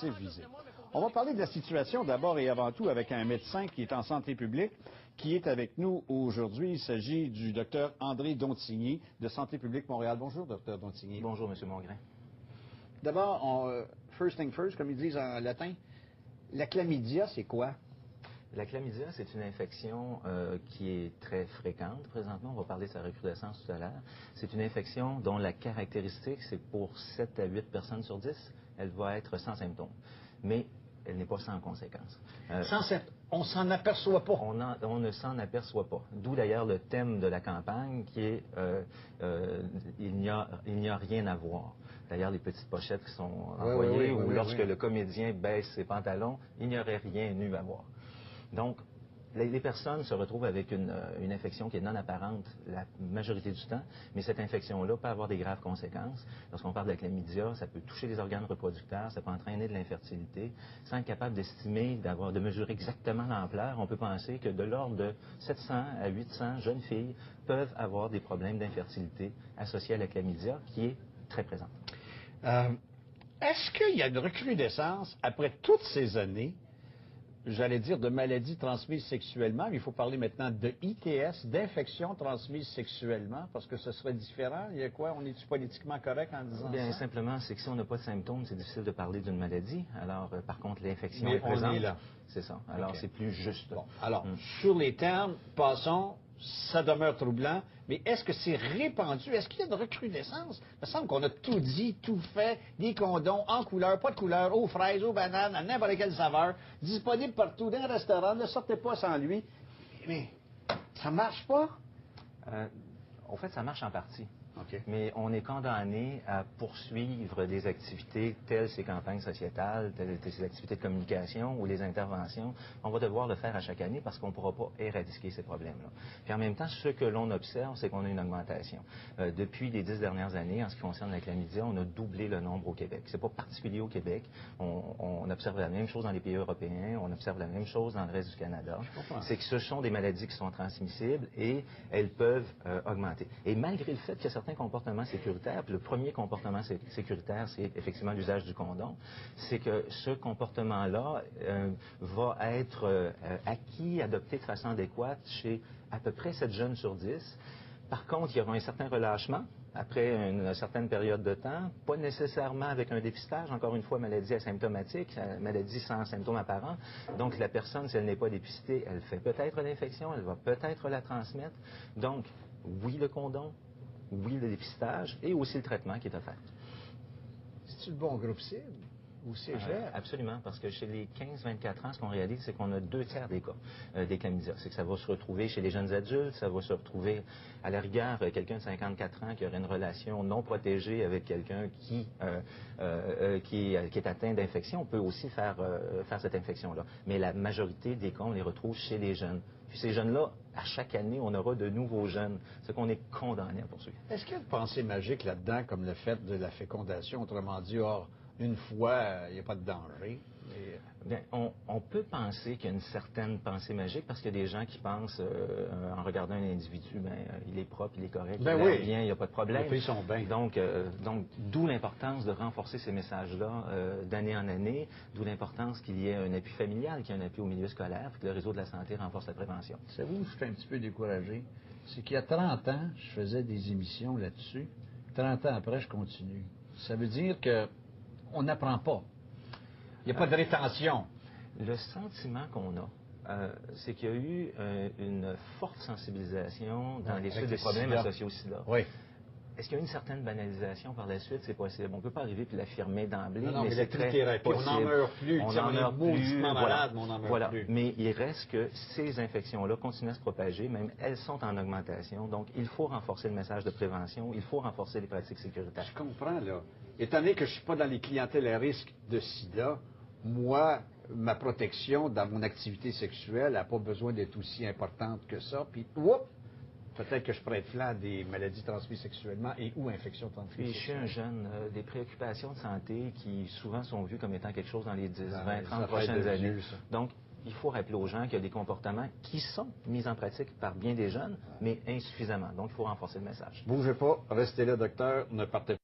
objectif visé. On va parler de la situation d'abord et avant tout avec un médecin qui est en santé publique, qui est avec nous aujourd'hui. Il s'agit du docteur André Dontigny de Santé publique Montréal. Bonjour, docteur Dontigny. Bonjour, M. Mongrain. D'abord, first thing first, comme ils disent en latin, la chlamydia, c'est quoi? La chlamydia, c'est une infection qui est très fréquente présentement. On va parler de sa recrudescence tout à l'heure. C'est une infection dont la caractéristique, c'est pour 7 à 8 personnes sur 10, elle va être sans symptômes. Mais elle n'est pas sans conséquences. On s'en aperçoit pas. On ne s'en aperçoit pas. D'où d'ailleurs le thème de la campagne qui est il n'y a rien à voir. D'ailleurs, les petites pochettes qui sont envoyées, ou lorsque le comédien baisse ses pantalons, il n'y aurait rien eu à voir. Donc, les personnes se retrouvent avec une infection qui est non apparente la majorité du temps, mais cette infection-là peut avoir des graves conséquences. Lorsqu'on parle de la chlamydia, ça peut toucher les organes reproducteurs, ça peut entraîner de l'infertilité. Sans être capable d'estimer, de mesurer exactement l'ampleur, on peut penser que de l'ordre de 700 à 800 jeunes filles peuvent avoir des problèmes d'infertilité associés à la chlamydia, qui est très présente. Est-ce qu'il y a une recrudescence après toutes ces années, j'allais dire, de maladies transmises sexuellement, mais il faut parler maintenant de ITS, d'infections transmises sexuellement, parce que ce serait différent. Il y a quoi? On est-tu politiquement correct en disant Bien, ça? simplement, c'est que si on n'a pas de symptômes, c'est difficile de parler d'une maladie. Alors, par contre, l'infection est Mais présente. on est là. C'est ça. Alors, c'est plus juste. Bon, alors, sur les termes, passons, ça demeure troublant, mais est-ce que c'est répandu? Est-ce qu'il y a une recrudescence? Il me semble qu'on a tout dit, tout fait, des condoms en couleur, pas de couleur, aux fraises, aux bananes, à n'importe quelle saveur, disponible partout, dans un restaurant, ne sortez pas sans lui. Mais ça marche pas? En fait, ça marche en partie. Okay. Mais on est condamné à poursuivre des activités telles ces campagnes sociétales, telles ces activités de communication ou les interventions. On va devoir le faire à chaque année parce qu'on ne pourra pas éradiquer ces problèmes-là. Puis en même temps, ce que l'on observe, c'est qu'on a une augmentation. Depuis les 10 dernières années, en ce qui concerne la chlamydia, on a doublé le nombre au Québec. C'est pas particulier au Québec. On observe la même chose dans les pays européens, on observe la même chose dans le reste du Canada. C'est que ce sont des maladies qui sont transmissibles et elles peuvent augmenter. Et malgré le fait que certains comportements sécuritaires, puis le premier comportement sécuritaire, c'est effectivement l'usage du condom, c'est que ce comportement-là va être acquis, adopté de façon adéquate chez à peu près 7 jeunes sur 10. Par contre, il y aura un certain relâchement après une certaine période de temps, pas nécessairement avec un dépistage, encore une fois, maladie asymptomatique, maladie sans symptômes apparents. Donc, la personne, si elle n'est pas dépistée, elle fait peut-être l'infection, elle va peut-être la transmettre. Donc, oui, le condom, oui, le dépistage et aussi le traitement qui est offert. C'est-tu le bon groupe cible ou cégep? Absolument, parce que chez les 15-24 ans, ce qu'on réalise, c'est qu'on a 2 tiers des cas des chlamydia. C'est que ça va se retrouver chez les jeunes adultes, ça va se retrouver à la rigueur, quelqu'un de 54 ans qui aurait une relation non protégée avec quelqu'un qui est atteint d'infection, on peut aussi faire cette infection-là. Mais la majorité des cas, on les retrouve chez les jeunes. Puis ces jeunes-là, à chaque année, on aura de nouveaux jeunes. C'est qu'on est condamné à poursuivre. Est-ce qu'il y a une pensée magique là-dedans, comme le fait de la fécondation? Autrement dit, une fois, il n'y a pas de danger. Bien, on peut penser qu'il y a une certaine pensée magique parce qu'il y a des gens qui pensent, en regardant un individu, il est propre, il est correct, il est bien, il n'y a pas de problème. Les filles sont bien. Donc, d'où l'importance de renforcer ces messages-là d'année en année, d'où l'importance qu'il y ait un appui familial, qu'il y ait un appui au milieu scolaire, puis que le réseau de la santé renforce la prévention. Savez-vous, je suis un petit peu découragé. C'est qu'il y a 30 ans, je faisais des émissions là-dessus. 30 ans après, je continue. Ça veut dire que on n'apprend pas. Il n'y a pas de rétention. Le sentiment qu'on a, c'est qu'il y a eu une forte sensibilisation dans l'étude des problèmes associés au sida. Oui. Est-ce qu'il y a une certaine banalisation par la suite? C'est possible. On ne peut pas arriver puis l'affirmer d'emblée, non, mais c'est très possible. On n'en meurt plus. On n'en meurt plus. Malade, mais on n'en meurt plus. Mais il reste que ces infections-là continuent à se propager, même elles sont en augmentation. Donc, il faut renforcer le message de prévention, il faut renforcer les pratiques sécuritaires. Je comprends, là. Étant donné que je ne suis pas dans les clientèles à risque de sida, moi, ma protection dans mon activité sexuelle n'a pas besoin d'être aussi importante que ça. Puis, peut-être que je prête flanc à des maladies transmises sexuellement et ou infections transmises sexuellement. Chez un jeune, des préoccupations de santé qui souvent sont vues comme étant quelque chose dans les 10, 20, 30 prochaines années. Donc, il faut rappeler aux gens qu'il y a des comportements qui sont mis en pratique par bien des jeunes, mais insuffisamment. Donc, il faut renforcer le message. Bougez pas, restez là, docteur, ne partez pas.